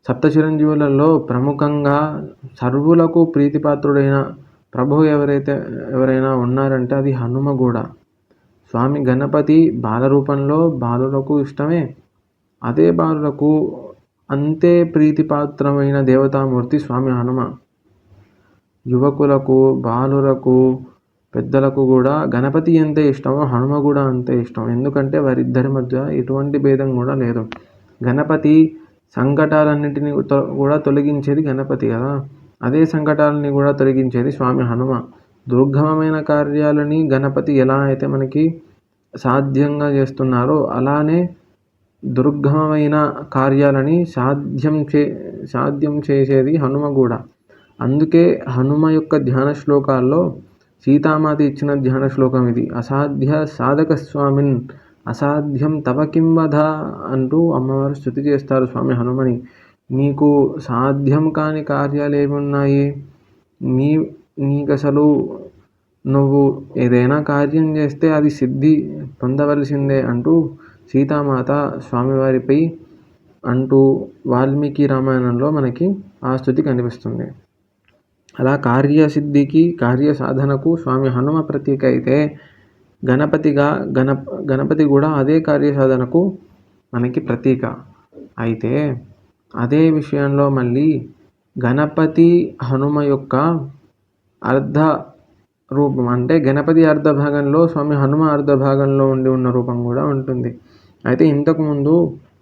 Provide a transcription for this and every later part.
సప్త చిరంజీవులలో ప్రముఖంగా సర్వులకు ప్రీతిపాత్రుడైన ప్రభువు ఎవరైనా ఉన్నారంటే అది హనుమ కూడా. స్వామి గణపతి బాలరూపంలో బాలులకు ఇష్టమే. అదే బాలులకు అంతే ప్రీతిపాత్రమైన దేవతామూర్తి స్వామి హనుమ. యువకులకు, బాలురకు, పెద్దలకు కూడా గణపతి ఎంత ఇష్టమో హనుమ కూడా అంతే ఇష్టం. ఎందుకంటే వారిద్దరి మధ్య ఎటువంటి భేదం కూడా లేదు. గణపతి సంకటాలన్నింటినీ కూడా తొలగించేది గణపతి కదా. అదే సంకటాలని కూడా తొలగించేది స్వామి హనుమ. దుర్గమమైన కార్యాలని గణపతి ఎలా అయితే మనకి సాధ్యంగా చేస్తున్నారో అలానే దుర్గమమైన కార్యాలని సాధ్యం చేసేది హనుమ కూడా. అందుకే హనుమ యొక్క ధ్యాన శ్లోకాల్లో సీతామాత ఇచ్చిన ధ్యాన శ్లోకం ఇది. అసాధ్య సాధక స్వామిన్ అసాధ్యం తవ కిం వధ అంటూ అమ్మవారు స్తుతి చేస్తారు స్వామి హనుమని. నీకు సాధ్యం కాని కార్యాలు ఏమున్నాయి, నీకసలు నువ్వు ఏదైనా కార్యం చేస్తే అది సిద్ధి పొందవలసిందే అంటూ సీతామాత స్వామివారిపై అంటూ వాల్మీకి రామాయణంలో మనకి ఆ స్తుతి కనిపిస్తుంది. అలా కార్యసిద్ధికి, కార్యసాధనకు స్వామి హనుమ ప్రతీక అయితే గణపతి కూడా అదే కార్యసాధనకు మనకి ప్రతీక. అయితే అదే విషయంలో మళ్ళీ గణపతి హనుమ యొక్క అర్ధ రూపం అంటే గణపతి అర్ధ భాగంలో స్వామి హనుమ అర్ధ భాగంలో ఉన్న రూపం కూడా ఉంటుంది. అయితే ఇంతకుముందు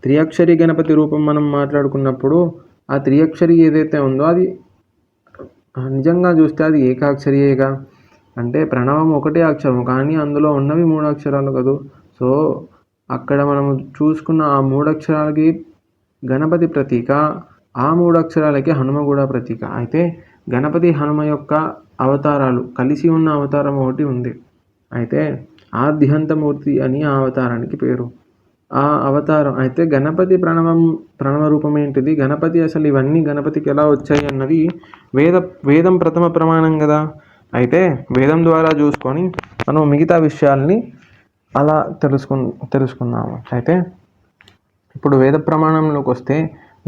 త్రియక్షరి గణపతి రూపం మనం మాట్లాడుకున్నప్పుడు ఆ త్రియక్షరి ఏదైతే ఉందో అది నిజంగా చూస్తే అది ఏకాక్షరియేగా. అంటే ప్రణవం ఒకటే అక్షరం కానీ అందులో ఉన్నవి 3 అక్షరాలు కదూ. సో అక్కడ మనము చూసుకున్న ఆ 3 అక్షరాలకి గణపతి ప్రతీక, ఆ 3 అక్షరాలకి హనుమ కూడా ప్రతీక. అయితే గణపతి హనుమ యొక్క అవతారాలు కలిసి ఉన్న అవతారం ఒకటి ఉంది. అయితే ఆద్యంతమూర్తి అని ఆ అవతారానికి పేరు. ఆ అవతారం అయితే గణపతి ప్రణవ రూపం ఏంటిది, గణపతి అసలు ఇవన్నీ గణపతికి ఎలా వచ్చాయి అన్నది వేదం ప్రథమ ప్రమాణం కదా. అయితే వేదం ద్వారా చూసుకొని మనం మిగతా విషయాల్ని అలా తెలుసుకుందాము. అయితే ఇప్పుడు వేద ప్రమాణంలోకి వస్తే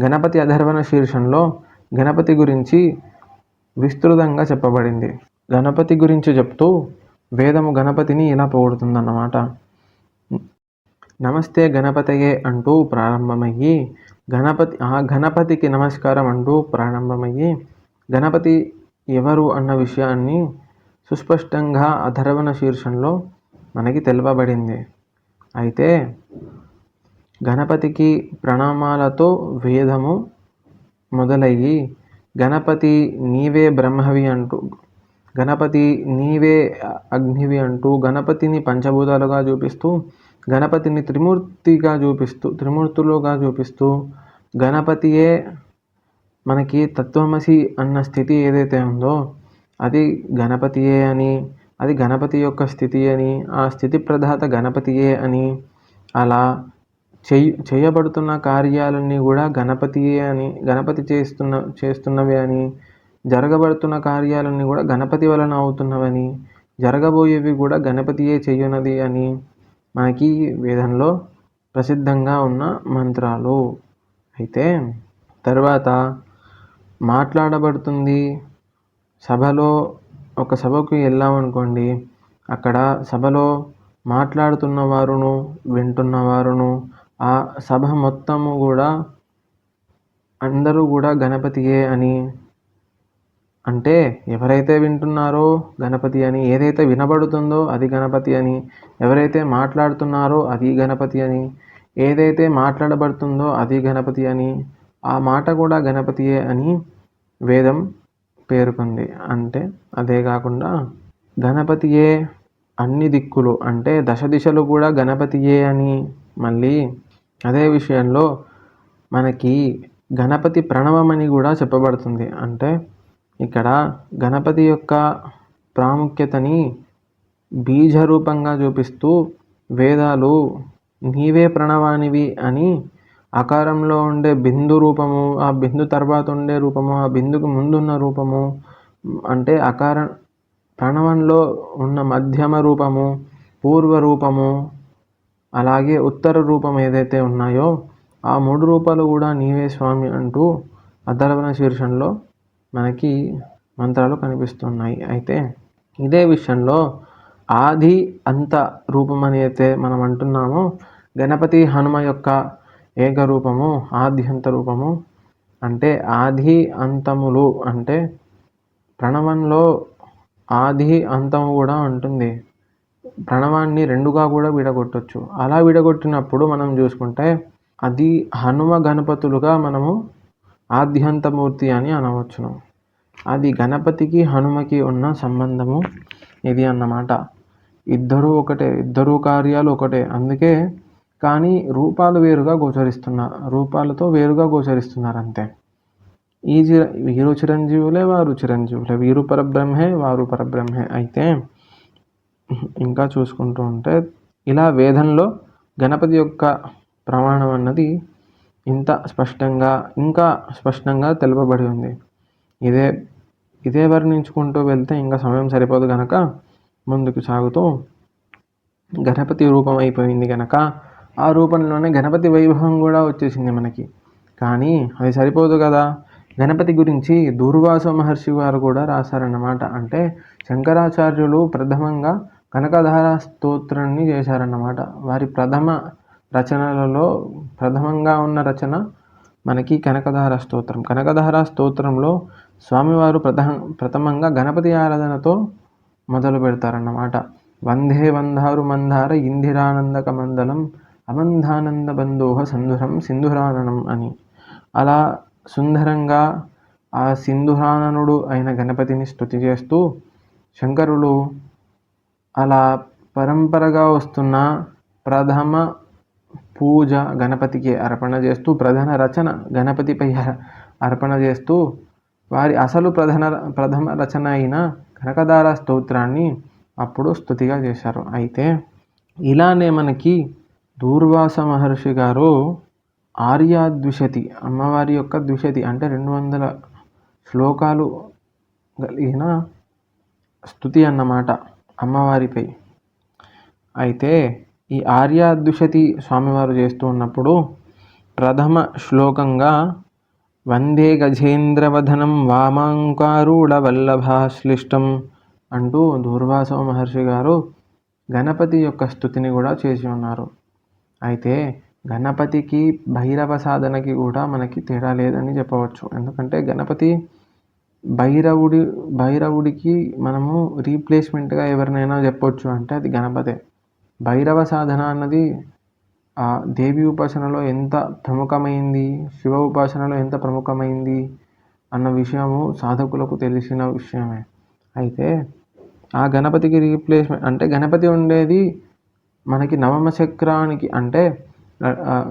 గణపతి అధర్వణ శీర్షంలో గణపతి గురించి విస్తృతంగా చెప్పబడింది. గణపతి గురించి చెప్తూ వేదము గణపతిని ఇలా పొగుడుతుందన్నమాట. నమస్తే గణపతయే అంటూ ప్రారంభమయ్యి గణపతికి నమస్కారం అంటూ ప్రారంభమయ్యి గణపతి ఎవరు అన్న విషయాన్ని సుస్పష్టంగా అధర్వణ శీర్షంలో మనకి తెలుపబడింది. అయితే గణపతికి ప్రణామాలతో వేదము మొదలయ్యి గణపతి నీవే బ్రహ్మవి అంటూ, గణపతి నీవే అగ్నివి అంటూ గణపతిని పంచభూతాలుగా చూపిస్తూ, గణపతిని త్రిమూర్తులుగా చూపిస్తూ గణపతియే మనకి తత్వమసి అన్న స్థితి ఏదైతే ఉందో అది గణపతియే అని, అది గణపతి యొక్క స్థితి అని, ఆ స్థితి ప్రదాత గణపతియే అని, అలా చేయబడుతున్న కార్యాలన్నీ కూడా గణపతియే అని, గణపతి చేస్తున్నవే అని, జరగబడుతున్న కార్యాలన్నీ కూడా గణపతి వలన అవుతున్నవని, జరగబోయేవి కూడా గణపతియే చెయ్యునది అని మనకి వేదంలో ప్రసిద్ధంగా ఉన్న మంత్రాలు. అయితే తర్వాత మాట్లాడబడుతుంది. సభలో ఒక సభకు వెళ్ళామనుకోండి, అక్కడ సభలో మాట్లాడుతున్నవారును వింటున్నవారును ఆ సభ మొత్తము కూడా అందరూ కూడా గణపతియే అని, అంటే ఎవరైతే వింటున్నారో గణపతి అని, ఏదైతే వినబడుతుందో అది గణపతి అని, ఎవరైతే మాట్లాడుతున్నారో అది గణపతి అని, ఏదైతే మాట్లాడబడుతుందో అది గణపతి అని, ఆ మాట కూడా గణపతియే అని వేదం పేర్కొంది. అంటే అదే కాకుండా గణపతియే అన్ని దిక్కులు అంటే దశ దిశలు కూడా గణపతియే అని, మళ్ళీ అదే విషయంలో మనకి గణపతి ప్రణవమని కూడా చెప్పబడుతుంది. అంటే ఇక్కడ గణపతి యొక్క ప్రాముఖ్యతని బీజరూపంగా చూపిస్తూ వేదాలు నీవే ప్రణవానివి అని ఆకారంలో ఉండే బిందు రూపము, ఆ బిందు తర్వాత ఉండే రూపము, ఆ బిందుకు ముందున్న రూపము, అంటే ప్రణవంలో ఉన్న మధ్యమ రూపము, పూర్వ రూపము, అలాగే ఉత్తర రూపం ఏదైతే ఉన్నాయో ఆ 3 రూపాలు కూడా నీవే స్వామి అంటూ అధర్వణ శీర్షంలో మనకి మంత్రాలు కనిపిస్తున్నాయి. అయితే ఇదే విషయంలో ఆది అంత రూపం అని అయితే మనం అంటున్నామో, గణపతి హనుమ యొక్క ఏకరూపము ఆద్యంత రూపము. అంటే ఆది అంతములు అంటే ప్రణవంలో ఆది అంతము కూడా ఉంటుంది. ప్రణవాన్ని 2గా కూడా విడగొట్టొచ్చు. అలా విడగొట్టినప్పుడు మనం చూసుకుంటే అది హనుమ గణపతులుగా మనము ఆద్యంతమూర్తి అని అనవచ్చును. అది గణపతికి హనుమకి ఉన్న సంబంధము ఇది అన్నమాట. ఇద్దరూ ఒకటే, ఇద్దరూ కార్యాలు ఒకటే. అందుకే కానీ రూపాలతో వేరుగా గోచరిస్తున్నారు అంతే. వీరు చిరంజీవులే, వారు చిరంజీవులే, వీరు పరబ్రహ్మే, వారు పరబ్రహ్మే. అయితే ఇంకా చూసుకుంటూ ఉంటే ఇలా వేదంలో గణపతి యొక్క ప్రమాణం అన్నది ఇంకా స్పష్టంగా తెలుపబడి ఉంది. ఇదే వర్ణించుకుంటూ వెళ్తే ఇంకా సమయం సరిపోదు గనక ముందుకు సాగుతూ గణపతి రూపం అయిపోయింది గనక ఆ రూపంలోనే గణపతి వైభవం కూడా వచ్చేసింది మనకి. కానీ అది సరిపోదు కదా, గణపతి గురించి దూర్వాస మహర్షి వారు కూడా రాశారన్నమాట. అంటే శంకరాచార్యులు ప్రథమంగా కనకధార స్తోత్రాన్ని చేశారన్నమాట. వారి ప్రథమ రచనలలో ప్రథమంగా ఉన్న రచన మనకి కనకధార స్తోత్రం. కనకధార స్తోత్రంలో స్వామివారు ప్రథమంగా గణపతి ఆరాధనతో మొదలు పెడతారన్నమాట. వందే వందారు మందార ఇందిరానందక మందలం అమంధానంద బంధోహ సంధురం సింధురాననం అని. అలా సుందరంగా ఆ సింధురాననుడు అయిన గణపతిని స్తుతి చేస్తూ శంకరులు అలా పరంపరగా వస్తున్న ప్రథమ పూజ గణపతికి అర్పణ చేస్తూ, ప్రధాన రచన గణపతిపై అర్పణ చేస్తూ, వారి అసలు ప్రథమ రచన అయిన కనకధార స్తోత్రాన్ని అప్పుడు స్తుతిగా చేశారు. అయితే ఇలానే మనకి దూర్వాస మహర్షి గారు ఆర్యాద్విషతి, అమ్మవారి యొక్క ద్విషతి అంటే 200 శ్లోకాలు కలిగిన స్తుతి అన్నమాట అమ్మవారిపై. అయితే ఈ ఆర్యాద్విషతి స్వామివారు చేస్తూ ఉన్నప్పుడు ప్రథమ శ్లోకంగా వందే గజేంద్రవదనం వామాంకారూఢ వల్లభాశ్లిష్టం అంటూ దూర్వాస మహర్షి గారు గణపతి యొక్క స్తుతిని కూడా చేసి ఉన్నారు. అయితే గణపతికి భైరవ సాధనకి కూడా మనకి తేడా లేదని చెప్పవచ్చు. ఎందుకంటే గణపతి భైరవుడికి మనము రీప్లేస్మెంట్గా ఎవరినైనా చెప్పొచ్చు అంటే అది గణపతే. భైరవ సాధన అన్నది దేవి ఉపాసనలో ఎంత ప్రముఖమైంది, శివ ఉపాసనలో ఎంత ప్రముఖమైంది అన్న విషయము సాధకులకు తెలిసిన విషయమే. అయితే ఆ గణపతికి రీప్లేస్మెంట్ అంటే గణపతి ఉండేది మనకి నవమ చక్రానికి. అంటే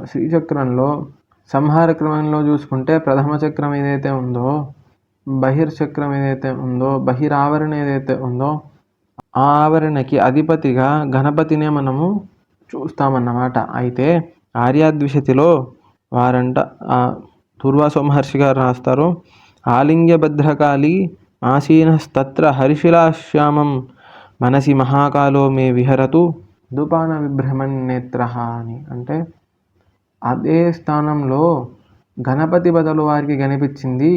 శ్రీచక్రంలో సంహార క్రమంలో చూసుకుంటే ప్రథమ చక్రం ఏదైతే ఉందో, బహిర్చక్రం ఏదైతే ఉందో, బహిరావరణ ఏదైతే ఉందో ఆ ఆవరణకి అధిపతిగా గణపతినే మనము చూస్తామన్నమాట. అయితే ఆర్యాద్విషతిలో వారంట దూర్వాస మహర్షి గారు రాస్తారు, ఆలింగ్య భద్రకాళి ఆసీనస్తత్ర హరిశిలాశ్యామం మనసి మహాకాలో మే విహరతు దుపాన విభ్రమన్ నేత్ర అని. అంటే అదే స్థానంలో గణపతి బదులు వారికి కనిపించింది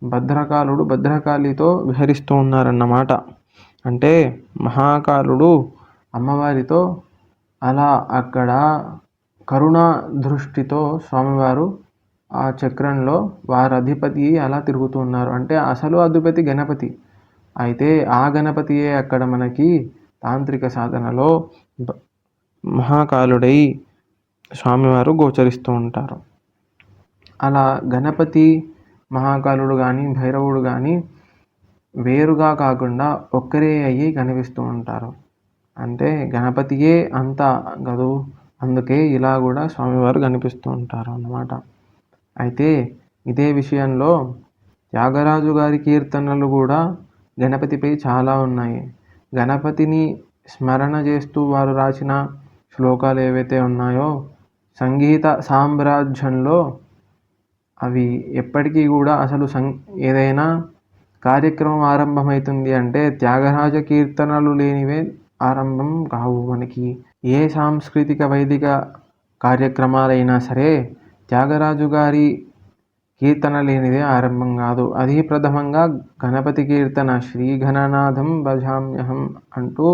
భద్రకాళుడు భద్రకాళితో విహరిస్తూ ఉన్నారన్నమాట. అంటే మహాకాలుడు అమ్మవారితో అలా అక్కడ కరుణా దృష్టితో స్వామివారు ఆ చక్రంలో వారి అధిపతి అలా తిరుగుతూ ఉన్నారు. అంటే అసలు అధిపతి గణపతి. అయితే ఆ గణపతియే అక్కడ మనకి తాంత్రిక సాధనలో మహాకాలుడై స్వామివారు గోచరిస్తూ ఉంటారు. అలా గణపతి, మహాకాలుడు కానీ భైరవుడు కానీ వేరుగా కాకుండా ఒక్కరే అయ్యి కనిపిస్తూ ఉంటారు. అంటే గణపతియే అంతా గదు, అందుకే ఇలా కూడా స్వామివారు కనిపిస్తూ ఉంటారు అన్నమాట. అయితే ఇదే విషయంలో త్యాగరాజు గారి కీర్తనలు కూడా గణపతిపై చాలా ఉన్నాయి. గణపతిని స్మరణ చేస్తూ వారు రాసిన శ్లోకాలు ఏవైతే ఉన్నాయో సంగీత సామ్రాజ్యంలో అవి ఎప్పటికీ కూడా అసలు ఏదైనా కార్యక్రమం ఆరంభమవుతుంది అంటే త్యాగరాజ కీర్తనలు లేనివే ఆరంభం కావు. మనకి ఏ సాంస్కృతిక వైదిక కార్యక్రమాలైనా సరే త్యాగరాజు గారి కీర్తన లేనిదే ఆరంభం కాదు. అది ప్రథమంగా గణపతి కీర్తన శ్రీ గణనాథం భజామ్యహం అంటూ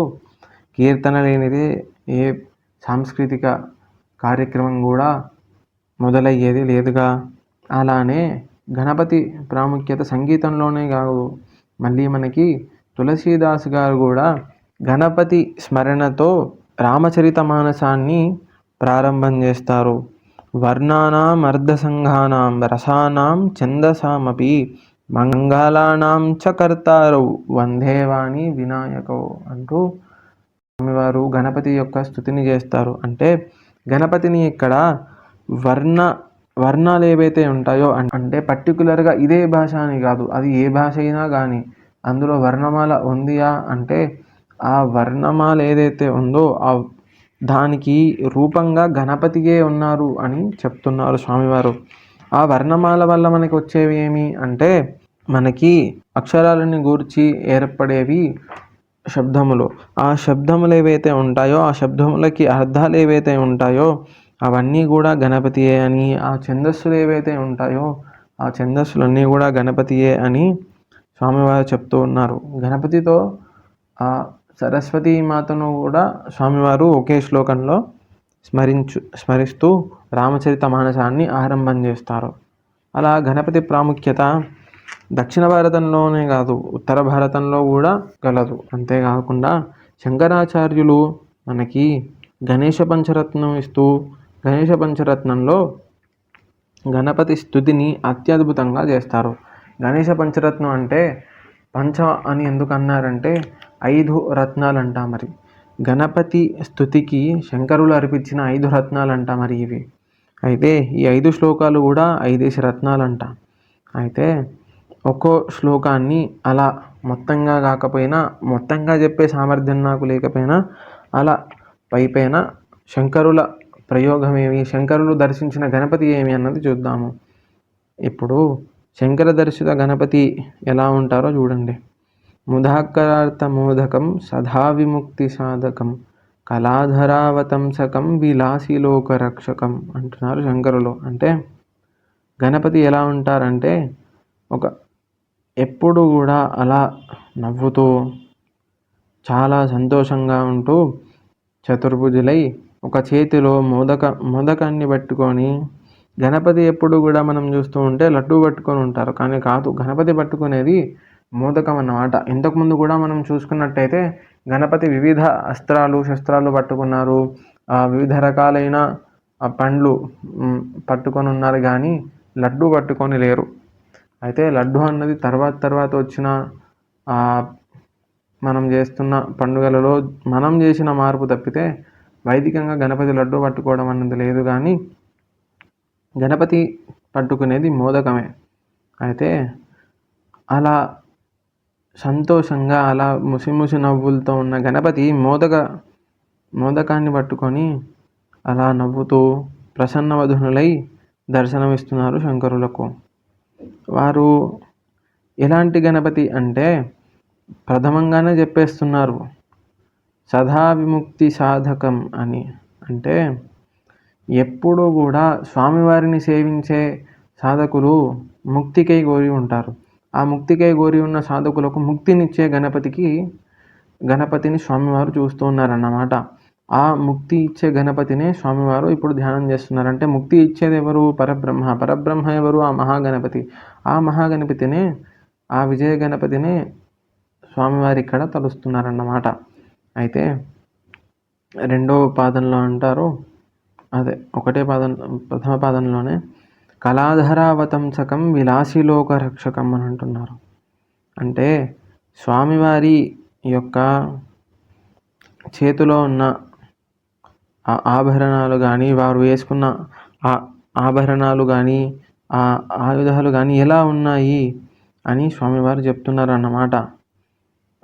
కీర్తన లేనిదే ఏ సాంస్కృతిక కార్యక్రమం కూడా మొదలయ్యేది లేదుగా. అలానే గణపతి ప్రాముఖ్యత సంగీతంలోనే కాదు, మళ్ళీ మనకి తులసీదాస్ గారు కూడా గణపతి స్మరణతో రామచరితమానసాన్ని ప్రారంభం చేస్తారు. వర్ణానాం అర్ధసంఘానాం రసానాం ఛందసామపి మంగళానాం చ కర్తారౌ వందే వాణి వినాయకౌ అంటూ స్వామివారు గణపతి యొక్క స్తుతిని చేస్తారు. అంటే గణపతిని ఇక్కడ వర్ణాలు ఏవైతే ఉంటాయో, అంటే పర్టికులర్గా ఇదే భాష అని కాదు, అది ఏ భాష అయినా కానీ అందులో వర్ణమాల ఉందియా అంటే ఆ వర్ణమాల ఏదైతే ఉందో దానికి రూపంగా గణపతియే ఉన్నారు అని చెప్తున్నారు స్వామివారు. ఆ వర్ణమాల వల్ల మనకి వచ్చేవి ఏమి అంటే మనకి అక్షరాలని గూర్చి ఏర్పడేవి శబ్దములు. ఆ శబ్దములు ఏవైతే ఉంటాయో, ఆ శబ్దములకి అర్థాలు ఏవైతే ఉంటాయో అవన్నీ కూడా గణపతియే అని, ఆ ఛందస్సులు ఏవైతే ఉంటాయో ఆ ఛందస్సులన్నీ కూడా గణపతియే అని స్వామివారు చెప్తూ ఉన్నారు. గణపతితో ఆ సరస్వతీ మాతను కూడా స్వామివారు ఒకే శ్లోకంలో స్మరిస్తూ రామచరిత మానసాన్ని ఆరంభం చేస్తారు. అలా గణపతి ప్రాముఖ్యత దక్షిణ భారతంలోనే కాదు, ఉత్తర భారతంలో కూడా గలదు. అంతేకాకుండా శంకరాచార్యులు మనకి గణేష పంచరత్నం ఇస్తూ గణేష పంచరత్నంలో గణపతి స్తుతిని అత్యద్భుతంగా చేస్తారు. గణేష పంచరత్నం అంటే పంచ అని ఎందుకు అన్నారంటే 5 రత్నాలంట. మరి గణపతి స్తుతికి శంకరులు అర్పించిన 5 రత్నాలంట మరి ఇవి. అయితే ఈ 5 శ్లోకాలు కూడా 5 రత్నాలంట. అయితే ఒక్కో శ్లోకాన్ని అలా మొత్తంగా కాకపోయినా, మొత్తంగా చెప్పే సామర్థ్యం నాకు లేకపోయినా అలా పైపైన శంకరుల ప్రయోగం ఏమి, శంకరులు దర్శించిన గణపతి ఏమి అన్నది చూద్దాము. ఇప్పుడు శంకర దర్శిత గణపతి ఎలా ఉంటారో చూడండి. ముదాకరార్థ మోదకం సదా విముక్తి సాధకం కళాధరావతంసకం విలాసిలోక రక్షకం అంటున్నారు శంకరులు. అంటే గణపతి ఎలా ఉంటారంటే ఎప్పుడు కూడా అలా నవ్వుతూ చాలా సంతోషంగా ఉంటూ చతుర్భుజులై ఒక చేతిలో మోదకాన్ని పట్టుకొని, గణపతి ఎప్పుడు కూడా మనం చూస్తూ ఉంటే లడ్డూ పట్టుకొని ఉంటారు, కానీ కాదు, గణపతి పట్టుకునేది మోదకం అన్నమాట. ఇంతకుముందు కూడా మనం చూసుకున్నట్టయితే గణపతి వివిధ అస్త్రాలు శస్త్రాలు పట్టుకున్నారు, వివిధ రకాలైన పండ్లు పట్టుకొని ఉన్నారు, కానీ లడ్డూ పట్టుకొని లేరు. అయితే లడ్డు అన్నది తర్వాత వచ్చిన మనం చేస్తున్న పండుగలలో మనం చేసిన మార్పు తప్పితే వైదికంగా గణపతి లడ్డు పట్టుకోవడం అన్నది లేదు. కానీ గణపతి పట్టుకునేది మోదకమే. అయితే అలా సంతోషంగా అలా ముసిముసి నవ్వులతో ఉన్న గణపతి మోదకాన్ని పట్టుకొని అలా నవ్వుతూ ప్రసన్నవధునులై దర్శనమిస్తున్నారు శంకరులకు. వారు ఎలాంటి గణపతి అంటే ప్రథమంగానే చెప్పేస్తున్నారు, సదా విముక్తి సాధకం అని. అంటే ఎప్పుడూ కూడా స్వామివారిని సేవించే సాధకులు ముక్తికై కోరి ఉంటారు. ఆ ముక్తికై కోరి ఉన్న సాధకులకు ముక్తినిచ్చే గణపతిని స్వామివారు చూస్తూ ఉన్నారన్నమాట. ఆ ముక్తి ఇచ్చే గణపతినే స్వామివారు ఇప్పుడు ధ్యానం చేస్తున్నారు. అంటే ముక్తి ఇచ్చేది ఎవరు? పరబ్రహ్మ ఎవరు? ఆ మహాగణపతి. ఆ మహాగణపతినే, ఆ విజయ గణపతినే స్వామివారి ఇక్కడ తలుస్తున్నారన్నమాట. అయితే రెండవ పాదంలో అంటారు, ప్రథమ పాదంలోనే కళాధరావతంసకం విలాసిలోక రక్షకం అని అంటున్నారు. అంటే స్వామివారి యొక్క చేతిలో ఉన్న ఆ ఆభరణాలు కానీ, వారు వేసుకున్న ఆ ఆభరణాలు కానీ, ఆ ఆయుధాలు కానీ ఎలా ఉన్నాయి అని స్వామివారు చెప్తున్నారు అన్నమాట.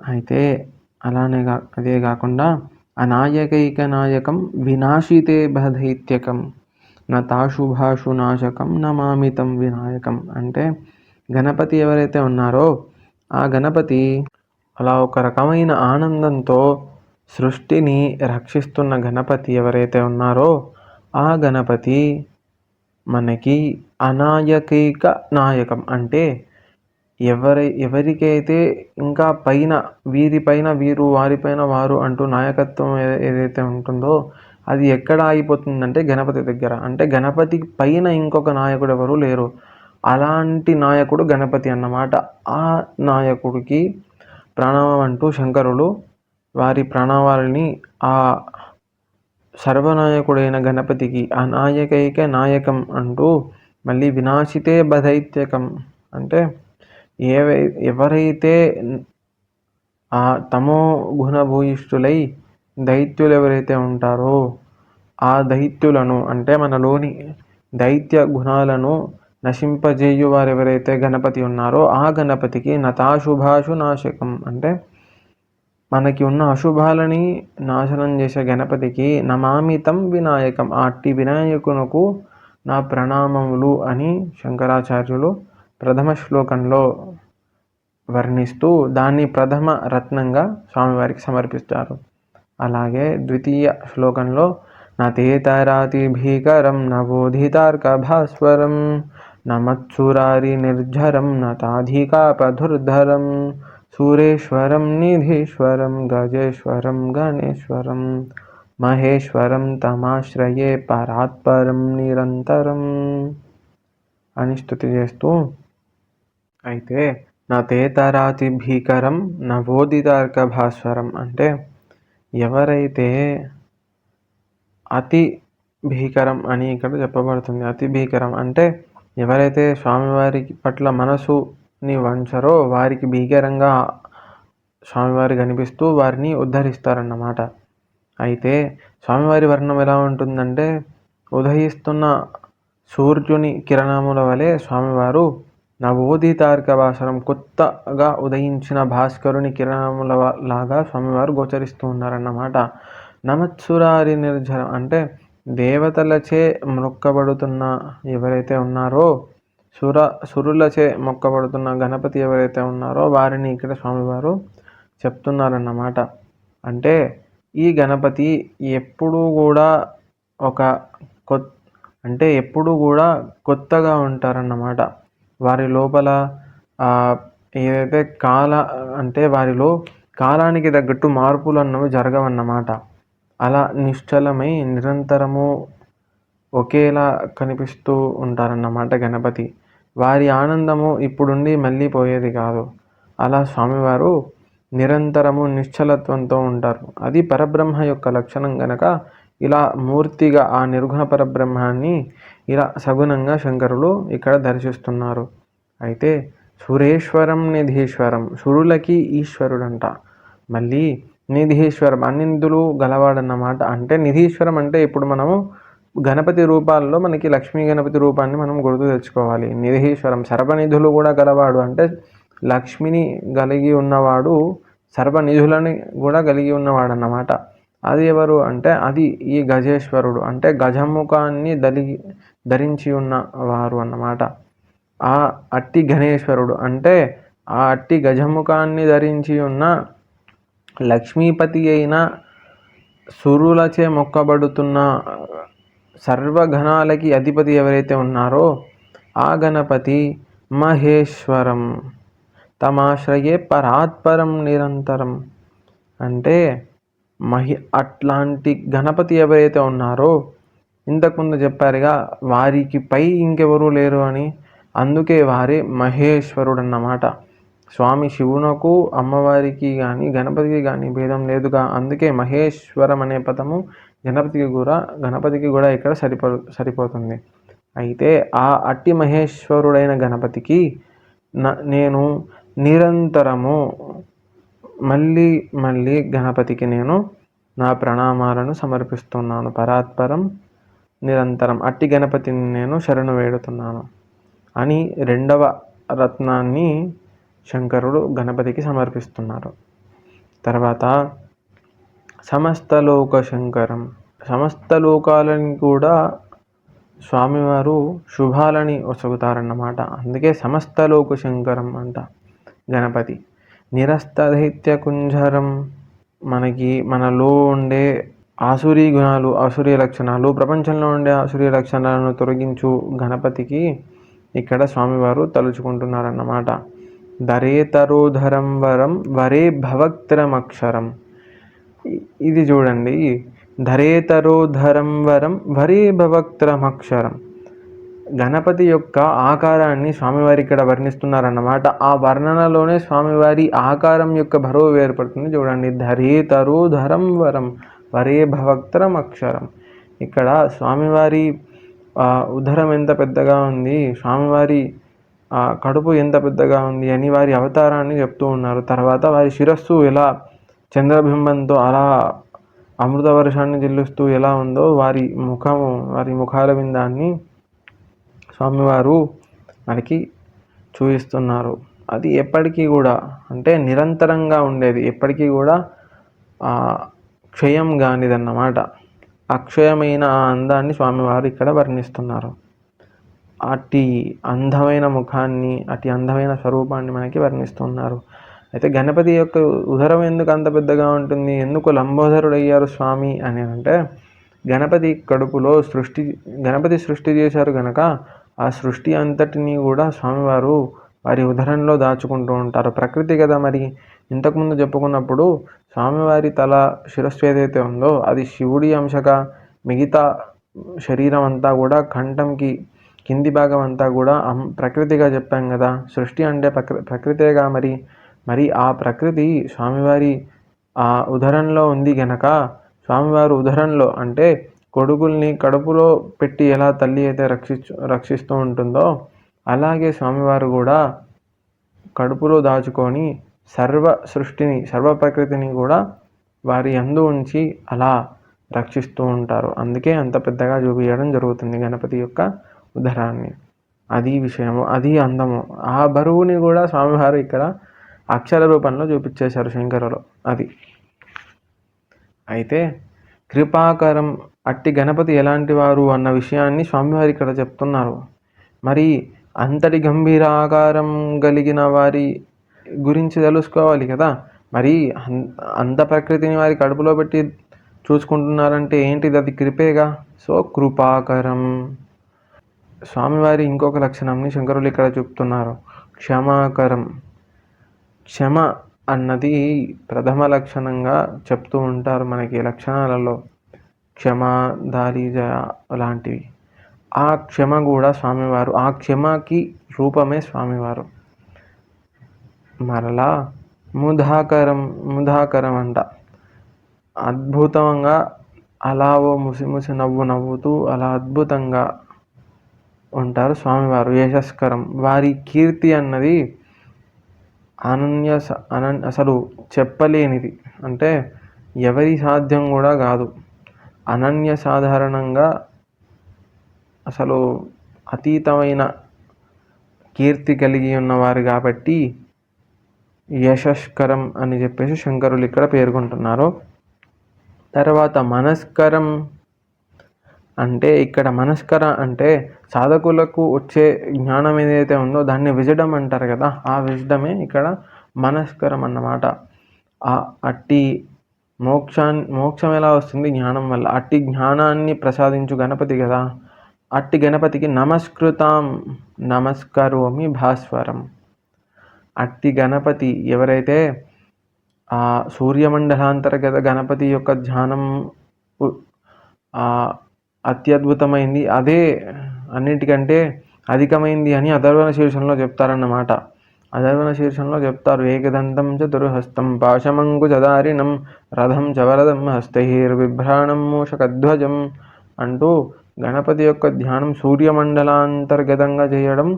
అయితే అదే కాకుండా అనాయకైక నాయకం వినాశితే బధైత్యకం నతాశుభాషు నాశకం నమామితం వినాయకం. అంటే గణపతి ఎవరైతే ఉన్నారో ఆ గణపతి అలా ఒక రకమైన ఆనందంతో సృష్టిని రక్షిస్తున్న గణపతి ఎవరైతే ఉన్నారో ఆ గణపతి మనకి అనాయకైక నాయకం అంటే ఎవరికైతే ఇంకా పైన వీరిపైన వీరు, వారిపైన వారు అంటూ నాయకత్వం ఏదైతే ఉంటుందో అది ఎక్కడ ఆగిపోతుందంటే గణపతి దగ్గర. అంటే గణపతి పైన ఇంకొక నాయకుడు ఎవరు లేరు. అలాంటి నాయకుడు గణపతి అన్నమాట. ఆ నాయకుడికి ప్రణవం అంటూ శంకరులు వారి ప్రణవాలని ఆ సర్వనాయకుడైన గణపతికి అనాయకైక నాయకం అంటూ మళ్ళీ వినాశితే బదైత్యకం అంటే ఎవరైతే ఆ తమో గుణభూయిష్ఠులై దైత్యులు ఎవరైతే ఉంటారో ఆ దైత్యులను అంటే మనలోని దైత్య గుణాలను నశింపజేయు వారు ఎవరైతే గణపతి ఉన్నారో ఆ గణపతికి నతాశుభాషు నాశకం అంటే మనకి ఉన్న అశుభాలని నాశనం చేసే గణపతికి నమామితం వినాయకం అట్టి వినాయకునకు నా ప్రణామములు అని శంకరాచార్యులు ప్రథమ శ్లోకంలో వర్ణిస్తూ దాన్ని ప్రథమ రత్నంగా స్వామివారికి సమర్పిస్తారు. అలాగే ద్వితీయ శ్లోకంలో నతేతరాతి భీకరం నవోధితార్క భాస్వరం నమత్సురారి నిర్జరం నతాధికాపధుర్ధరం సూరేశ్వరం నిధీశ్వరం గజేశ్వరం గణేశ్వరం మహేశ్వరం తమాశ్రయే పరాత్పరం నిరంతరం అని స్తుతి చేస్తూ అయితే నతేతరాతి భీకరం నవోదితార్క భాస్వరం అంటే ఎవరైతే అతి భీకరం అని ఇక్కడ చెప్పబడుతుంది. అతి భీకరం అంటే ఎవరైతే స్వామివారి పట్ల మనసుని వంచరో వారికి భీకరంగా స్వామివారి కనిపిస్తూ వారిని ఉద్ధరిస్తారన్నమాట. అయితే స్వామివారి వర్ణం ఎలా ఉంటుందంటే ఉదయిస్తున్న సూర్యుని కిరణముల వలె స్వామివారు నవోదితార్క భాస్వరం కొత్తగా ఉదయించిన భాస్కరుని కిరణముల లాగా స్వామివారు గోచరిస్తూ ఉన్నారన్నమాట. నమత్సురారి నిర్జరం అంటే దేవతలచే మొక్కబడుతున్న ఎవరైతే ఉన్నారో సురులచే మొక్కబడుతున్న గణపతి ఎవరైతే ఉన్నారో వారిని ఇక్కడ స్వామివారు చెప్తున్నారన్నమాట. అంటే ఈ గణపతి ఎప్పుడూ కూడా ఎప్పుడూ కూడా కొత్తగా ఉంటారన్నమాట. వారి లోపల ఏదైతే అంటే వారిలో కాలానికి తగ్గట్టు మార్పులు అన్నవి జరగవన్నమాట. అలా నిశ్చలమై నిరంతరము ఒకేలా కనిపిస్తూ ఉంటారన్నమాట గణపతి. వారి ఆనందము ఇప్పుడుండి మళ్ళీ పోయేది కాదు. అలా స్వామివారు నిరంతరము నిశ్చలత్వంతో ఉంటారు. అది పరబ్రహ్మ యొక్క లక్షణం గనక ఇలా మూర్తిగా ఆ నిర్గుణ పరబ్రహ్మాన్ని ఇలా సగుణంగా శంకరులు ఇక్కడ దర్శిస్తున్నారు. అయితే సురేశ్వరం నిధీశ్వరం సురులకి ఈశ్వరుడంట. మళ్ళీ నిధీశ్వరం అన్ని నిధులు గలవాడన్నమాట. అంటే నిధీశ్వరం అంటే ఇప్పుడు మనము గణపతి రూపాల్లో మనకి లక్ష్మీ గణపతి రూపాన్ని మనం గుర్తు తెచ్చుకోవాలి. నిధీశ్వరం సర్వనిధులు కూడా గలవాడు అంటే లక్ష్మిని కలిగి ఉన్నవాడు సర్వనిధులని కూడా కలిగి ఉన్నవాడు అన్నమాట. అది ఎవరు అంటే అది ఈ గజేశ్వరుడు అంటే గజముఖాన్ని ధరించి ఉన్నవారు అన్నమాట. ఆ అట్టి గణేశ్వరుడు అంటే ఆ అట్టి గజముఖాన్ని ధరించి ఉన్న లక్ష్మీపతి అయిన సురులచే మొక్కబడుతున్న సర్వగణాలకి అధిపతి ఎవరైతే ఉన్నారో ఆ గణపతి మహేశ్వరం తమాశ్రయే పరాత్పరం నిరంతరం అంటే అట్లాంటి గణపతి ఎవరైతే ఉన్నారో ఇంతకుముందు చెప్పారుగా వారికి పై ఇంకెవరూ లేరు అని, అందుకే వారే మహేశ్వరుడు అన్నమాట. స్వామి శివునకు అమ్మవారికి కానీ గణపతికి కానీ భేదం లేదుగా. అందుకే మహేశ్వరం అనే పదము గణపతికి కూడా ఇక్కడ సరిపోతుంది. అయితే ఆ అట్టి మహేశ్వరుడైన గణపతికి నేను నిరంతరము మళ్ళీ గణపతికి నేను నా ప్రణామాలను సమర్పిస్తున్నాను. పరాత్పరం నిరంతరం అట్టి గణపతిని నేను శరణు వేడుతున్నాను అని రెండవ రత్నాన్ని శంకరుడు గణపతికి సమర్పిస్తున్నారు. తర్వాత సమస్తలోక శంకరం సమస్త లోకాలని కూడా స్వామివారు శుభాలని ఒసగుతారన్నమాట. అందుకే సమస్తలోక శంకరం అంట గణపతి. నిరస్తదైత్య కుంజరం మనలో ఉండే ఆసురీ గుణాలు, ఆసురీ లక్షణాలు, ప్రపంచంలో ఉండే ఆసురీ లక్షణాలను తొలగించు గణపతికి ఇక్కడ స్వామివారు తలుచుకుంటున్నారన్నమాట. ధరేతరోధరం వరం వరే భవక్త్రమక్షరం. ఇది చూడండి, ధరేతరోధరం వరం వరే భవక్త్రమక్షరం. గణపతి యొక్క ఆకారాన్ని స్వామివారి ఇక్కడ వర్ణిస్తున్నారన్నమాట. ఆ వర్ణనలోనే స్వామివారి ఆకారం యొక్క బరువు ఏర్పడుతుంది. చూడండి, ధరేతరోధరం వరం వరే భవక్త్రం అక్షరం. ఇక్కడ స్వామివారి ఉదరం ఎంత పెద్దగా ఉంది, స్వామివారి కడుపు ఎంత పెద్దగా ఉంది అని వారి అవతారాన్ని చెప్తూ ఉన్నారు. తర్వాత వారి శిరస్సు ఎలా చంద్రబింబంతో అలా అమృత వర్షాన్ని జిల్లుస్తూ ఎలా ఉందో వారి ముఖాల విందాన్ని స్వామివారు మనకి చూపిస్తున్నారు. అది ఎప్పటికీ కూడా అంటే నిరంతరంగా ఉండేది, ఎప్పటికీ కూడా క్షయం కానిదన్నమాట. అక్షయమైన ఆ అందాన్ని స్వామివారు ఇక్కడ వర్ణిస్తున్నారు. అట్టి అందమైన ముఖాన్ని, అట్టి అందమైన స్వరూపాన్ని మనకి వర్ణిస్తున్నారు. అయితే గణపతి యొక్క ఉదరం ఎందుకు అంత పెద్దగా ఉంటుంది, ఎందుకు లంబోదరుడయ్యారు స్వామి అని అంటే, గణపతి కడుపులో గణపతి సృష్టి చేశారు కనుక ఆ సృష్టి అంతటినీ కూడా స్వామివారు వారి ఉదరంలో దాచుకుంటూ ఉంటారు. ప్రకృతి కదా మరి. ఇంతకుముందు చెప్పుకున్నప్పుడు స్వామివారి తల శిరస్సు ఏదైతే ఉందో అది శివుడి అంశగా, మిగతా శరీరం అంతా కూడా కంఠంకి కింది భాగం అంతా కూడా ప్రకృతిగా చెప్పాం కదా. సృష్టి అంటే ప్రకృతేగా మరి ఆ ప్రకృతి స్వామివారి ఉదరంలో ఉంది గనక స్వామివారు ఉదరంలో అంటే కొడుకుల్ని కడుపులో పెట్టి ఎలా తల్లి అయితే రక్షిస్తూ ఉంటుందో అలాగే స్వామివారు కూడా కడుపులో దాచుకొని సర్వ ప్రకృతిని కూడా వారి యందు ఉంచి అలా రక్షిస్తూ ఉంటారు. అందుకే అంత పెద్దగా చూపించడం జరుగుతుంది గణపతి యొక్క ఉదరాన్ని. అది విషయము, అది అందము. ఆ బరువుని కూడా స్వామివారు ఇక్కడ అక్షర రూపంలో చూపించేశారు శంకరులు. అది అయితే కృపాకరం అట్టి గణపతి ఎలాంటి వారు అన్న విషయాన్ని స్వామివారి ఇక్కడ చెప్తున్నారు. మరి అంతటి గంభీర ఆకారం కలిగిన వారి గురించి తెలుసుకోవాలి కదా. మరి అంత ప్రకృతిని వారి కడుపులో పెట్టి చూసుకుంటున్నారంటే ఏంటిది, అది కృపేగా. సో కృపాకరం. స్వామివారి ఇంకొక లక్షణంని శంకరులు ఇక్కడ చెప్తున్నారు, క్షమాకరం. క్షమ అన్నది ప్రథమ లక్షణంగా చెప్తూ ఉంటారు మనకి లక్షణాలలో. క్షమ, దారి, జయ లాంటివి. ఆ క్షమ కూడా స్వామివారు, ఆ క్షమకి రూపమే స్వామివారు. మరలా ముదాకరం అంట. అద్భుతంగా అలా ఓ ముసి నవ్వుతూ అలా అద్భుతంగా ఉంటారు స్వామివారు. యశస్కరం. వారి కీర్తి అన్నది అసలు చెప్పలేనిది, అంటే ఎవరి సాధ్యం కూడా కాదు. అనన్య సాధారణంగా అసలు అతీతమైన కీర్తి కలిగి ఉన్నవారు కాబట్టి యశస్కరం అని చెప్పేసి శంకరులు ఇక్కడ పేర్కొంటున్నారు. తర్వాత మనస్కరం అంటే, ఇక్కడ మనస్కర అంటే సాధకులకు వచ్చే జ్ఞానం ఏదైతే ఉందో దాన్ని విజడం అంటారు కదా, ఆ విజడమే ఇక్కడ మనస్కరం అన్నమాట. అట్టి మోక్షం ఎలా వస్తుంది, జ్ఞానం వల్ల. అట్టి జ్ఞానాన్ని ప్రసాదించు గణపతి కదా, అట్టి గణపతికి నమస్కరోమి భాస్వరం. అట్టి గణపతి ఎవరైతే ఆ సూర్యమండలాంతర్గత గణపతి యొక్క ధ్యానం అత్యద్భుతమైంది, అదే అన్నిటికంటే అధికమైంది అని అథర్వణ శీర్షంలో చెప్తారన్నమాట. అథర్వణ శీర్షంలో చెప్తారు, ఏకదంతం చతుర్హస్తం పాశమంకుశధారిణం రథం చవరదం హస్తైర్విభ్రాణం మూషకధ్వజం అంటూ గణపతి యొక్క ధ్యానం సూర్యమండలాంతర్గతంగా చేయడం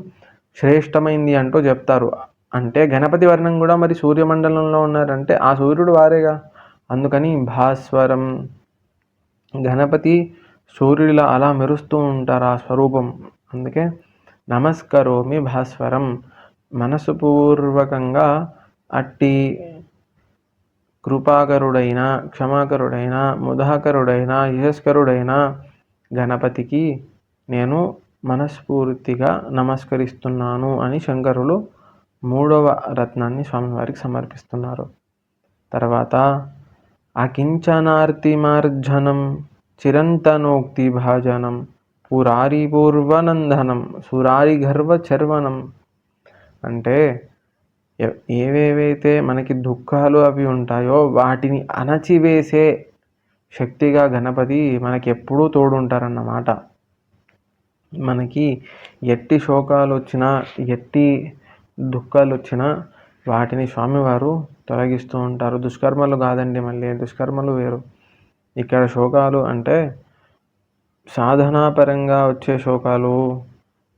శ్రేష్టమైంది అంటూ చెప్తారు. అంటే గణపతి వర్ణం కూడా మరి సూర్యమండలంలో ఉన్నారంటే ఆ సూర్యుడు వారేగా. అందుకని భాస్వరం. గణపతి సూర్యుడిలా అలా మెరుస్తూ ఉంటారు ఆ స్వరూపం. అందుకే నమస్కరోమి భాస్వరం. మనసుపూర్వకంగా అట్టి కృపాకరుడైన, క్షమాకరుడైన, ముదాకరుడైన, యశస్కరుడైన గణపతికి నేను మనస్ఫూర్తిగా నమస్కరిస్తున్నాను అని శంకరులు 3వ రత్నాన్ని స్వామివారికి సమర్పిస్తున్నారు. తర్వాత అకించనార్తిమార్జనం చిరంతనోక్తి భాజనం పురారి పూర్వనందనం సురారి గర్వ చర్వనం. అంటే ఏవేవైతే మనకి దుఃఖాలు అవి ఉంటాయో వాటిని అణచివేసే శక్తిగా గణపతి మనకి ఎప్పుడూ తోడుంటారన్నమాట. మనకి ఎట్టి శోకాలు వచ్చినా ఎట్టి దుఃఖాలు వచ్చినా వాటిని స్వామివారు తొలగిస్తూ ఉంటారు. దుష్కర్మలు కాదండి, మళ్ళీ దుష్కర్మలు వేరు. ఇక్కడ శోకాలు అంటే సాధనాపరంగా వచ్చే శోకాలు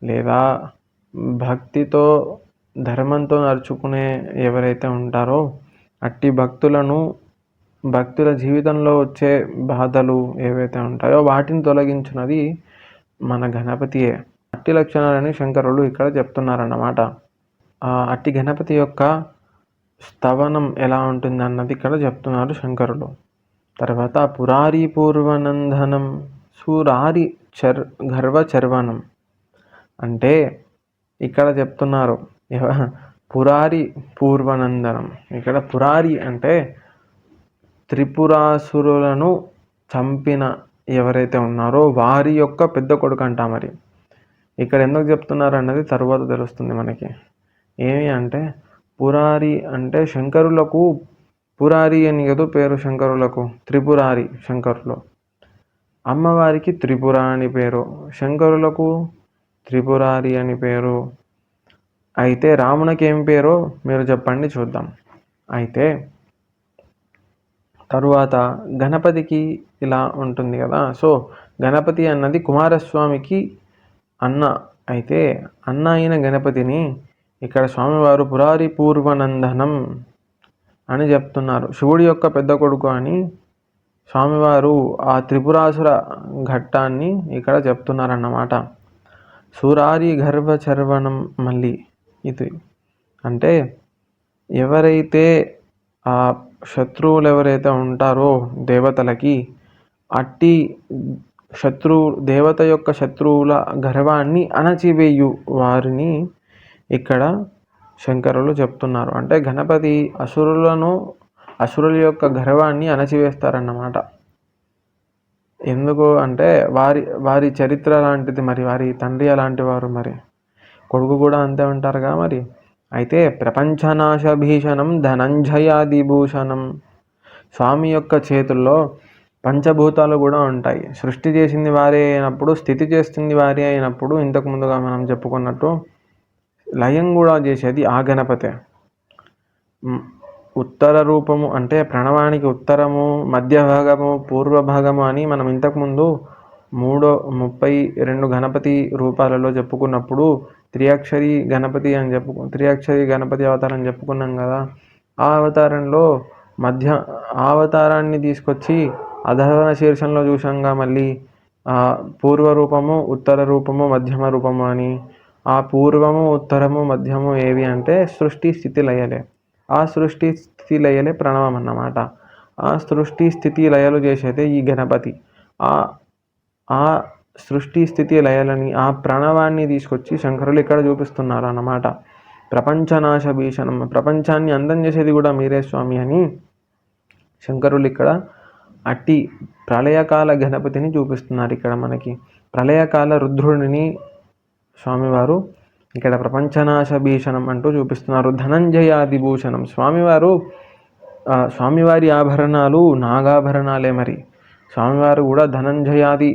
లేదా భక్తితో ధర్మంతో నడుచుకునే ఎవరైతే ఉంటారో అట్టి భక్తుల జీవితంలో వచ్చే బాధలు ఏవైతే ఉంటాయో వాటిని తొలగించినది మన గణపతియే. అట్టి లక్షణాలని శంకరులు ఇక్కడ చెప్తున్నారన్నమాట. అట్టి గణపతి యొక్క స్తవనం ఎలా ఉంటుంది అన్నది ఇక్కడ చెప్తున్నారు శంకరులు. తర్వాత పురారి పూర్వనందనం సురారి గర్వ చర్వనం. అంటే ఇక్కడ చెప్తున్నారు పురారి పూర్వనందనం. ఇక్కడ పురారి అంటే త్రిపురాసురులను చంపిన ఎవరైతే ఉన్నారో వారి యొక్క పెద్ద కొడుకు అంట. మరి ఇక్కడ ఎందుకు చెప్తున్నారు అన్నది తరువాత తెలుస్తుంది మనకి. ఏమి అంటే పురారి అంటే శంకరులకు పురారి అని కదా పేరు శంకరులకు, త్రిపురారి శంకరులు. అమ్మవారికి త్రిపుర అని పేరు, శంకరులకు త్రిపురారి అని పేరు. అయితే రామునికి ఏం పేరో మీరు చెప్పండి చూద్దాం. అయితే తరువాత గణపతికి ఇలా ఉంటుంది కదా. సో గణపతి అన్నది కుమారస్వామికి అన్న. అయితే అన్న అయిన గణపతిని ఇక్కడ స్వామివారు పురారి పూర్వనందనం అని చెప్తున్నారు. శివుడి యొక్క పెద్ద కొడుకు అని స్వామివారు ఆ త్రిపురాసుర ఘట్టాన్ని ఇక్కడ చెప్తున్నారన్నమాట. సురారి గర్భ చర్వణం. మళ్ళీ ఇది అంటే ఎవరైతే ఆ శత్రువులు ఎవరైతే ఉంటారో దేవతలకి, అట్టి దేవత యొక్క శత్రువుల గర్వాన్ని అణచివేయు వారిని ఇక్కడ శంకరులు చెప్తున్నారు. అంటే గణపతి అసురుల యొక్క గర్వాన్ని అణచివేస్తారన్నమాట. ఎందుకు అంటే వారి చరిత్ర లాంటిది, మరి వారి తండ్రి అలాంటి వారు, మరి కొడుకు కూడా అంతే ఉంటారుగా మరి. అయితే ప్రపంచనాశ భీషణం ధనంజయాదిభూషణం. స్వామి యొక్క చేతుల్లో పంచభూతాలు కూడా ఉంటాయి. సృష్టి చేసింది వారే అయినప్పుడు, స్థితి చేస్తుంది వారే అయినప్పుడు, ఇంతకు ముందుగా మనం చెప్పుకున్నట్టు లయం కూడా చేసేది ఆ గణపతే. ఉత్తర రూపము అంటే ప్రణవానికి ఉత్తరము, మధ్య భాగము, పూర్వ భాగము అని మనం ఇంతకుముందు 32 గణపతి రూపాలలో చెప్పుకున్నప్పుడు త్రియాక్షరి గణపతి అవతారం చెప్పుకున్నాం కదా. ఆ అవతారంలో అవతారాన్ని తీసుకొచ్చి అధర్వణ శీర్షంలో చూసాంగా. మళ్ళీ పూర్వ రూపము, ఉత్తర రూపము, మధ్యమ రూపము అని. ఆ పూర్వము, ఉత్తరము, మధ్యము ఏవి అంటే సృష్టి స్థితి లయలే. ఆ సృష్టి స్థితి లయలే ప్రణవం అన్నమాట. ఆ సృష్టి స్థితి లయలు చేసేదే ఈ గణపతి. ఆ సృష్టి స్థితి లయలని, ఆ ప్రణవాన్ని తీసుకొచ్చి శంకరులు ఇక్కడ చూపిస్తున్నారు అన్నమాట. ప్రపంచనాశ భీషణం, ప్రపంచాన్ని అందం చేసేది కూడా మీరే స్వామి అని శంకరులు ఇక్కడ అట్టి ప్రళయకాల గణపతిని చూపిస్తున్నారు. ఇక్కడ మనకి ప్రళయకాల రుద్రుడిని స్వామివారు ఇక్కడ ప్రపంచనాశ భీషణం అంటూ చూపిస్తున్నారు. ధనంజయాదిభూషణం. స్వామివారి ఆభరణాలు నాగాభరణాలే. మరి స్వామివారు కూడా ధనంజయాది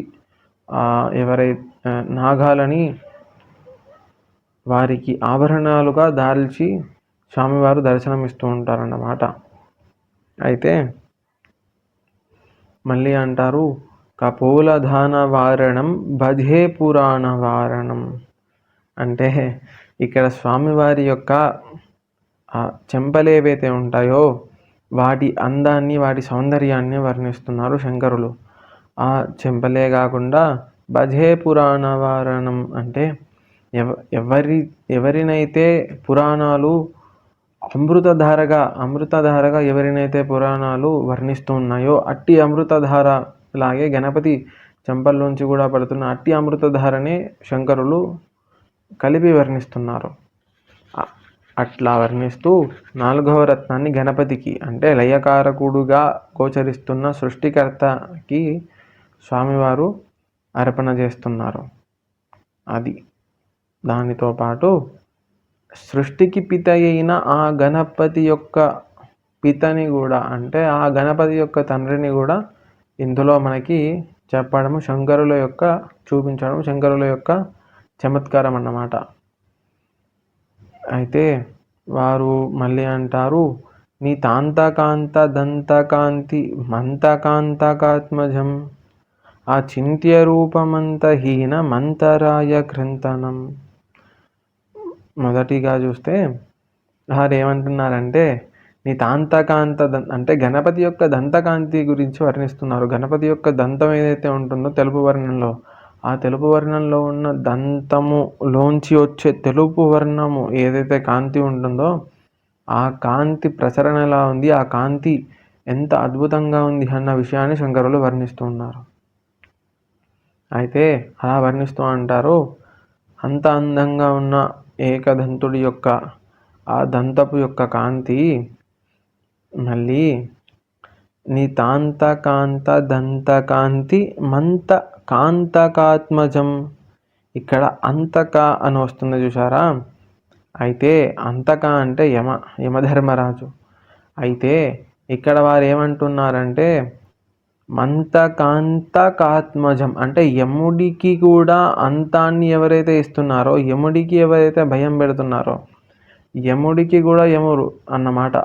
నాగాలని వారికి ఆభరణాలుగా దాల్చి స్వామివారు దర్శనమిస్తూ ఉంటారన్నమాట. అయితే మళ్ళీ అంటారు కపోలధాన వారణం భజే పురాణ వారణం. అంటే ఇక్కడ స్వామివారి యొక్క చెంపలు ఏవైతే ఉంటాయో వాటి అందాన్ని, వాటి సౌందర్యాన్ని వర్ణిస్తున్నారు శంకరులు. ఆ చెంపలే కాకుండా భజే పురాణ వారణం అంటే ఎవరినైతే పురాణాలు అమృతధారగా ఎవరినైతే పురాణాలు వర్ణిస్తూ ఉన్నాయో అట్టి అమృతధార లాగే గణపతి చెంపల్లోంచి కూడా పడుతున్న అట్టి అమృతధారనే శంకరులు కలిపి వర్ణిస్తున్నారు. అట్లా వర్ణిస్తూ 4వ రత్నాన్ని గణపతికి అంటే లయకారకుడుగా గోచరిస్తున్న సృష్టికర్తకి స్వామివారు అర్పణ చేస్తున్నారు. అది దానితో పాటు సృష్టికి పిత అయిన ఆ గణపతి యొక్క పితని కూడా అంటే ఆ గణపతి యొక్క తండ్రిని కూడా ఇందులో మనకి చెప్పడము శంకరుల యొక్క చూపించడం శంకరుల యొక్క చమత్కారం అన్నమాట. అయితే వారు మళ్ళీ అంటారు, నీ తాంతకాంత దంతకాంతి మంతకాంతకాత్మజం ఆ చింత్య రూపమంతహీన మంతరాయ కృంతనం. మొదటిగా చూస్తే వారు ఏమంటున్నారంటే నీ తాంతకాంత అంటే గణపతి యొక్క దంతకాంతి గురించి వర్ణిస్తున్నారు. గణపతి యొక్క దంతం ఏదైతే ఉంటుందో తెలుపు వర్ణంలో, ఆ తెలుపు వర్ణంలో ఉన్న దంతములోంచి వచ్చే తెలుపు వర్ణము ఏదైతే కాంతి ఉంటుందో ఆ కాంతి ప్రసరణ ఎలా ఉంది, ఆ కాంతి ఎంత అద్భుతంగా ఉంది అన్న విషయాన్ని శంకరులు వర్ణిస్తూ ఉన్నారు. అయితే అలా వర్ణిస్తూ అంటారు, అంత అందంగా ఉన్న ఏకదంతుడి యొక్క ఆ దంతపు యొక్క కాంతి మళ్ళీ నీ తాంతకాంత దంతకాంతి మంత కాంతకాత్మజం. ఇక్కడ అంతక అని వస్తుంది చూసారా, అయితే అంతక అంటే యమధర్మరాజు. అయితే ఇక్కడ వారు ఏమంటున్నారంటే మంతకాంతకాత్మజం అంటే యముడికి కూడా అంతాన్ని ఎవరైతే ఇస్తున్నారో, యముడికి ఎవరైతే భయం పెడుతున్నారో, యముడికి కూడా యముడు అన్నమాట.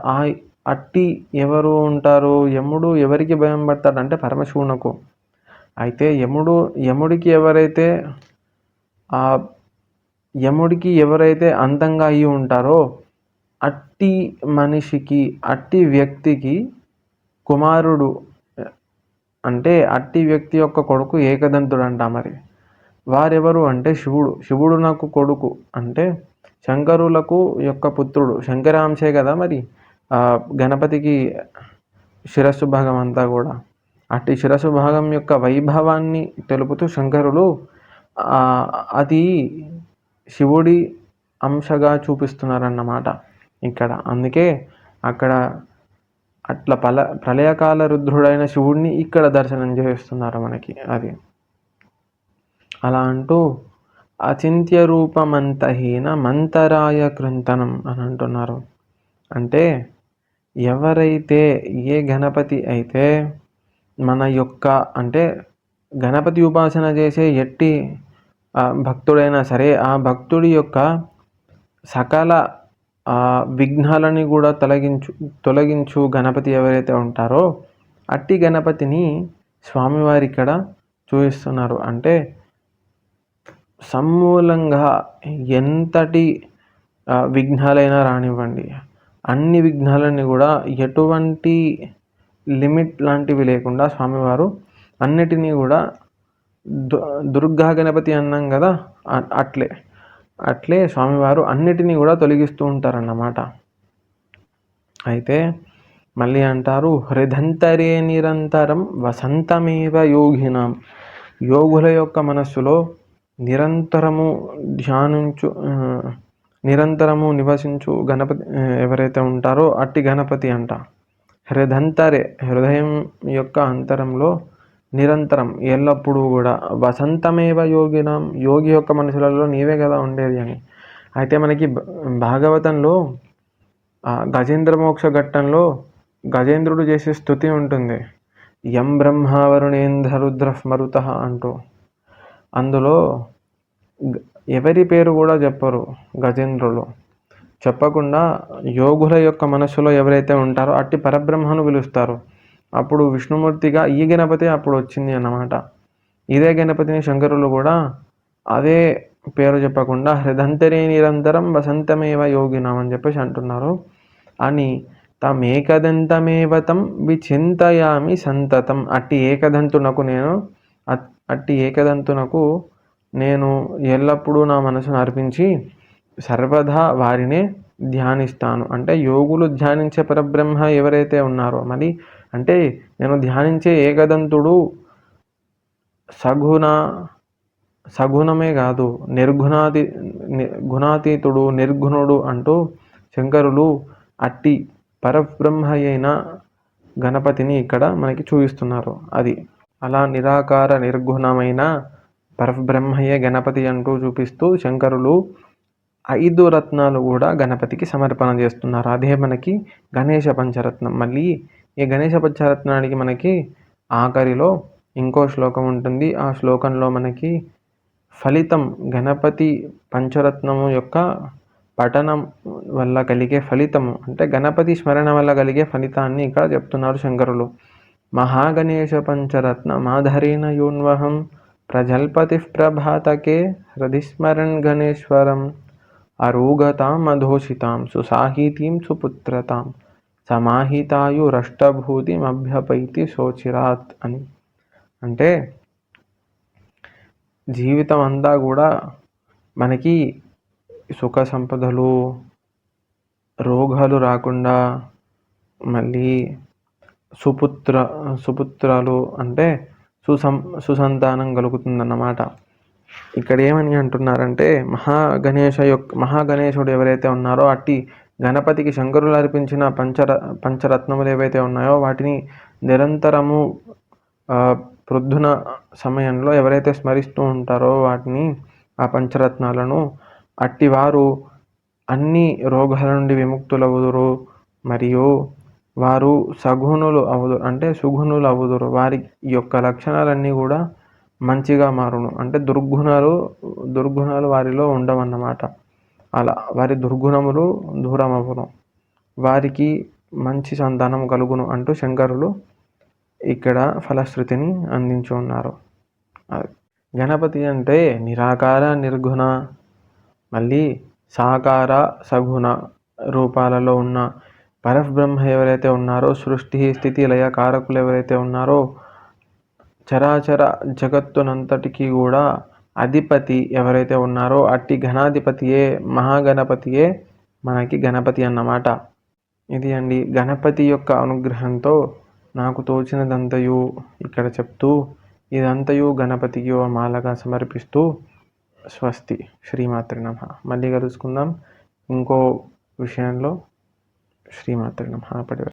అట్టి ఎవరు ఉంటారు, యముడు ఎవరికి భయం పడతాడంటే పరమశివునకు. అయితే యముడికి ఎవరైతే అంతంగా అయి ఉంటారో అట్టి మనిషికి అట్టి వ్యక్తికి కుమారుడు అంటే అట్టి వ్యక్తి యొక్క కొడుకు ఏకదంతుడు అంట. మరి వారెవరు అంటే శివుడు నాకు కొడుకు అంటే శంకరులకు యొక్క పుత్రుడు, శంకరాంశే కదా మరి గణపతికి శిరస్సు భాగం అంతా కూడా. అట్టి శిరస్సు భాగం యొక్క వైభవాన్ని తెలుపుతూ శంకరులు అది శివుడి అంశగా చూపిస్తున్నారన్నమాట ఇక్కడ. అందుకే అక్కడ అట్లా ప్రళయకాల రుద్రుడైన శివుడిని ఇక్కడ దర్శనం చేస్తున్నారు మనకి. అది అలా అంటూ అచింత్య రూపమంతహీన మంతరాయ కృంతనం అని అంటున్నారు. అంటే ఎవరైతే ఏ గణపతి అయితే మన యొక్క అంటే గణపతి ఉపాసన చేసే ఎట్టి భక్తుడైనా సరే ఆ భక్తుడి యొక్క సకల విఘ్నాలని కూడా తొలగించు గణపతి ఎవరైతే ఉంటారో అట్టి గణపతిని స్వామివారి ఇక్కడ చూపిస్తున్నారు. అంటే సమూలంగా ఎంతటి విఘ్నాలైనా రానివ్వండి, అన్ని విఘ్నాలని కూడా ఎటువంటి లిమిట్ లాంటివి లేకుండా స్వామివారు అన్నిటినీ కూడా దుర్గా గణపతి అన్నాం కదా, అట్లే స్వామివారు అన్నిటినీ కూడా తొలగిస్తూ ఉంటారన్నమాట. అయితే మళ్ళీ అంటారు, హృదంతరే నిరంతరం వసంతమేవ యోగినాం. యోగుల యొక్క మనస్సులో నిరంతరము నివసించు గణపతి ఎవరైతే ఉంటారో అట్టి గణపతి అంట. హృదంతరే హృదయం యొక్క అంతరంలో నిరంతరం ఎల్లప్పుడూ కూడా వసంతమేవ యోగినాం యోగి యొక్క మనసులలో నీవే కదా ఉండేది అని. అయితే మనకి భాగవతంలో గజేంద్ర మోక్ష ఘట్టంలో గజేంద్రుడు చేసే స్తుతి ఉంటుంది, యం బ్రహ్మ వరుణేంద్ర రుద్ర మరుత అంటూ. అందులో ఎవరి పేరు కూడా చెప్పరు గజేంద్రులు. చెప్పకుండా యోగుల యొక్క మనస్సులో ఎవరైతే ఉంటారో అట్టి పరబ్రహ్మను పిలుస్తారు. అప్పుడు విష్ణుమూర్తిగా ఈ గణపతి అప్పుడు వచ్చింది అన్నమాట. ఇదే గణపతిని శంకరులు కూడా అదే పేరు చెప్పకుండా హృదంతరే నిరంతరం వసంతమేవ యోగినాం అని చెప్పేసి అంటున్నారు. అని తమేకదంతమేవతం విచింతయామి సంతతం. అట్టి ఏకదంతునకు నేను ఎల్లప్పుడూ నా మనసును అర్పించి సర్వదా వారినే ధ్యానిస్తాను. అంటే యోగులు ధ్యానించే పరబ్రహ్మ ఎవరైతే ఉన్నారో మరి అంటే నేను ధ్యానించే ఏకదంతుడు సగుణమే కాదు గుణాతీతుడు నిర్గుణుడు అంటూ శంకరులు అట్టి పరబ్రహ్మ అయిన గణపతిని ఇక్కడ మనకి చూపిస్తున్నారు. అది అలా నిరాకార నిర్గుణమైన పరబ్రహ్మయే గణపతి అంటూ చూపిస్తూ శంకరులు 5 రత్నాలు కూడా గణపతికి సమర్పణ చేస్తున్నారు. అదే మనకి గణేష పంచరత్నం. మళ్ళీ ఈ గణేష పంచరత్నానికి మనకి ఆఖరిలో ఇంకో శ్లోకం ఉంటుంది. ఆ శ్లోకంలో మనకి ఫలితం గణపతి పంచరత్నము యొక్క పఠనం వల్ల కలిగే ఫలితము అంటే గణపతి స్మరణ వల్ల కలిగే ఫలితాన్ని ఇక్కడ చెప్తున్నారు శంకరులు. మహాగణేశ పంచరత్న మాధరేణ యోన్వహం ప్రజల్పతి ప్రభాతకే హృదిస్మరణ్ గణేశ్వరం అరోగతాం అధోషితాం సుసాహితీం సుపుత్రతాం సమాహితాయురష్టభూతిమభ్యపైతి శోచిరాత్ అని. అంటే జీవితం అంతా కూడా మనకి సుఖ సంపదలు, రోగాలు రాకుండా, మళ్ళీ సుపుత్రాలు అంటే సుసంతానం కలుగుతుందన్నమాట. ఇక్కడ ఏమని అంటున్నారంటే మహాగణేశుడు ఎవరైతే ఉన్నారో అట్టి గణపతికి శంకరులు అర్పించిన పంచరత్నములు ఏవైతే ఉన్నాయో వాటిని నిరంతరము ప్రొద్దున సమయంలో ఎవరైతే స్మరిస్తూ ఉంటారో వాటిని ఆ పంచరత్నాలను అట్టివారు అన్ని రోగాల నుండి విముక్తులవుదురు మరియు వారు సగుణులు అవుదురు అంటే సుగుణులు అవుదురు. వారి యొక్క లక్షణాలన్నీ కూడా మంచిగా మారును. అంటే దుర్గుణాలు వారిలో ఉండవన్నమాట. అలా వారి దుర్గుణములు దూరమవును, వారికి మంచి సంతానం కలుగును అంటూ శంకరులు ఇక్కడ ఫలశ్రుతిని అందించి ఉన్నారు. గణపతి అంటే నిరాకార నిర్గుణ మళ్ళీ సాకార సగుణ రూపాలలో ఉన్న పరబ్రహ్మ ఎవరైతే ఉన్నారో, సృష్టి స్థితి లయ కారకులు ఎవరైతే ఉన్నారో, చరాచర జగత్తునంతటికీ కూడా అధిపతి ఎవరైతే ఉన్నారో అట్టి గణాధిపతియే మహాగణపతియే మనకి గణపతి అన్నమాట. ఇది అండి గణపతి యొక్క అనుగ్రహంతో నాకు తోచినదంతయు ఇక్కడ చెప్తూ ఇదంతయు గణపతికి మాలగా సమర్పిస్తూ స్వస్తి. శ్రీమాత్రే నమః. మళ్ళీ కలుసుకుందాం ఇంకో విషయంలో. శ్రీమాత్రే నమః.